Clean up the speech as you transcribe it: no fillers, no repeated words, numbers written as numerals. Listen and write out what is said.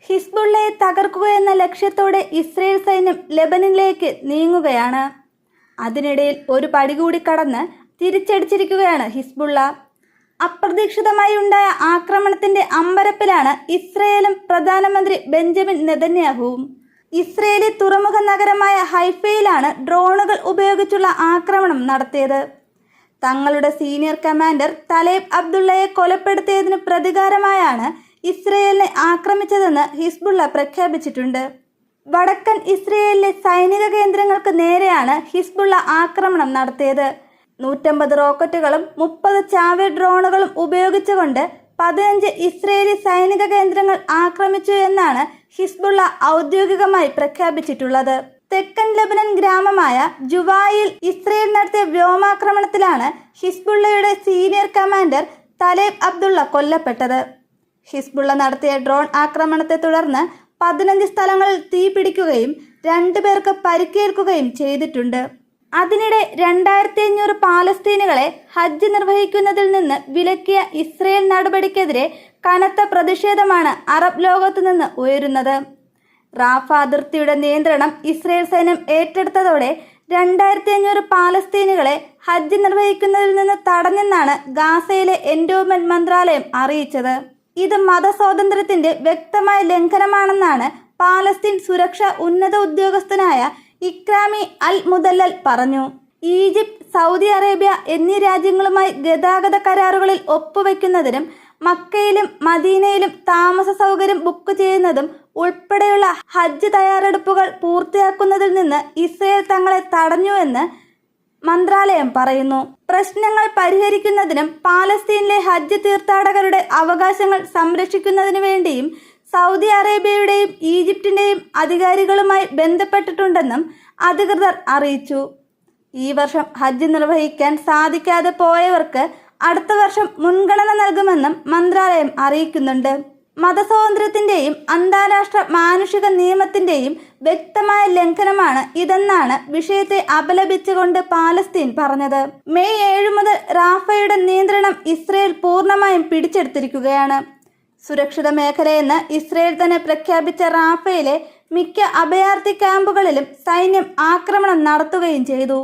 ഹിസ്ബുള്ളയെ തകർക്കുകയെന്ന ലക്ഷ്യത്തോടെ ഇസ്രയേൽ സൈന്യം ലെബനനിലേക്ക് നീങ്ങുകയാണ്. അതിനിടയിൽ ഒരു പടി കൂടി കടന്ന് തിരിച്ചടിച്ചിരിക്കുകയാണ് ഹിസ്ബുള്ള. അപ്രതീക്ഷിതമായി ഉണ്ടായ ആക്രമണത്തിന്റെ അമ്പരപ്പിലാണ് ഇസ്രയേലും പ്രധാനമന്ത്രി ബെഞ്ചമിൻ നെതന്യാഹുവും. ഇസ്രയേലി തുറമുഖ നഗരമായ ഹൈഫയിലാണ് ഡ്രോണുകൾ ഉപയോഗിച്ചുള്ള ആക്രമണം നടത്തിയത്. തങ്ങളുടെ സീനിയർ കമാൻഡർ തലേബ് അബ്ദുള്ളയെ കൊലപ്പെടുത്തിയതിന് പ്രതികാരമായാണ് ഇസ്രയേലിനെ ആക്രമിച്ചതെന്ന് ഹിസ്ബുള്ള പ്രഖ്യാപിച്ചിട്ടുണ്ട്. വടക്കൻ ഇസ്രയേലിലെ സൈനിക കേന്ദ്രങ്ങൾക്ക് നേരെയാണ് ഹിസ്ബുള്ള ആക്രമണം നടത്തിയത്. 150 റോക്കറ്റുകളും 30 ചാവേർ ഡ്രോണുകളും ഉപയോഗിച്ചുകൊണ്ട് 15 ഇസ്രയേലി സൈനിക കേന്ദ്രങ്ങൾ ആക്രമിച്ചു എന്നാണ് ഹിസ്ബുള്ള ഔദ്യോഗികമായി പ്രഖ്യാപിച്ചിട്ടുള്ളത്. തെക്കൻ ലെബനൻ ഗ്രാമമായ ജുവായിൽ ഇസ്രയേൽ നടത്തിയ വ്യോമാക്രമണത്തിലാണ് ഹിസ്ബുള്ളയുടെ സീനിയർ കമാൻഡർ തലേബ് അബ്ദുള്ള കൊല്ലപ്പെട്ടത്. ഹിസ്ബുള്ള നടത്തിയ ഡ്രോൺ ആക്രമണത്തെ തുടർന്ന് 15 സ്ഥലങ്ങളിൽ തീ പിടിക്കുകയും 2 പേർക്ക് പരിക്കേൽക്കുകയും ചെയ്തിട്ടുണ്ട്. അതിനിടെ 2500 പാലസ്തീനുകളെ ഹജ്ജ് നിർവഹിക്കുന്നതിൽ നിന്ന് വിലക്കിയ ഇസ്രയേൽ നടപടിക്കെതിരെ കനത്ത പ്രതിഷേധമാണ് അറബ് ലോകത്തു നിന്ന് ഉയരുന്നത്. റാഫ അതിർത്തിയുടെ നിയന്ത്രണം ഇസ്രയേൽ സൈന്യം ഏറ്റെടുത്തതോടെ 2500 പാലസ്തീനുകളെ ഹജ്ജ് നിർവഹിക്കുന്നതിൽ നിന്ന് തടഞ്ഞെന്നാണ് ഗാസയിലെ എൻഡോവ്മെന്റ് മന്ത്രാലയം അറിയിച്ചത്. ഇത് മതസ്വാതന്ത്ര്യത്തിന്റെ വ്യക്തമായ ലംഘനമാണെന്നാണ് പാലസ്തീൻ സുരക്ഷാ ഉന്നത ഉദ്യോഗസ്ഥനായ ഇക്രാമി അൽ മുദല്ലൽ പറഞ്ഞു. ഈജിപ്ത്, സൗദി അറേബ്യ എന്നീ രാജ്യങ്ങളുമായി ഗതാഗത കരാറുകളിൽ ഒപ്പുവെക്കുന്നതിനും മക്കയിലും മദീനയിലും താമസ സൗകര്യം ബുക്ക് ചെയ്യുന്നതും ഉൾപ്പെടെയുള്ള ഹജ്ജ് തയ്യാറെടുപ്പുകൾ പൂർത്തിയാക്കുന്നതിൽ നിന്ന് ഇസ്രയേൽ തങ്ങളെ തടഞ്ഞുവെന്ന് മന്ത്രാലയം പറയുന്നു. പ്രശ്നങ്ങൾ പരിഹരിക്കുന്നതിനും പാലസ്തീനിലെ ഹജ്ജ് തീർത്ഥാടകരുടെ അവകാശങ്ങൾ സംരക്ഷിക്കുന്നതിനു വേണ്ടിയും സൗദി അറേബ്യയുടെയും ഈജിപ്തിന്റെയും അധികാരികളുമായി ബന്ധപ്പെട്ടിട്ടുണ്ടെന്നും അധികൃതർ അറിയിച്ചു. ഈ വർഷം ഹജ്ജ് നിർവഹിക്കാൻ സാധിക്കാതെ പോയവർക്ക് അടുത്ത വർഷം മുൻഗണന നൽകുമെന്നും മന്ത്രാലയം അറിയിക്കുന്നുണ്ട്. മതസ്വാതന്ത്ര്യത്തിന്റെയും അന്താരാഷ്ട്ര മാനുഷിക നിയമത്തിന്റെയും വ്യക്തമായ ലംഘനമാണ് ഇതെന്നാണ് വിഷയത്തെ അപലപിച്ചുകൊണ്ട് പാലസ്തീൻ പറഞ്ഞത്. മെയ് 7 മുതൽ റാഫയുടെ നിയന്ത്രണം ഇസ്രയേൽ പൂർണ്ണമായും പിടിച്ചെടുത്തിരിക്കുകയാണ്. സുരക്ഷിത മേഖലയെന്ന് ഇസ്രയേൽ തന്നെ പ്രഖ്യാപിച്ച റാഫയിലെ മിക്ക അഭയാർത്ഥി ക്യാമ്പുകളിലും സൈന്യം ആക്രമണം നടത്തുകയും ചെയ്തു.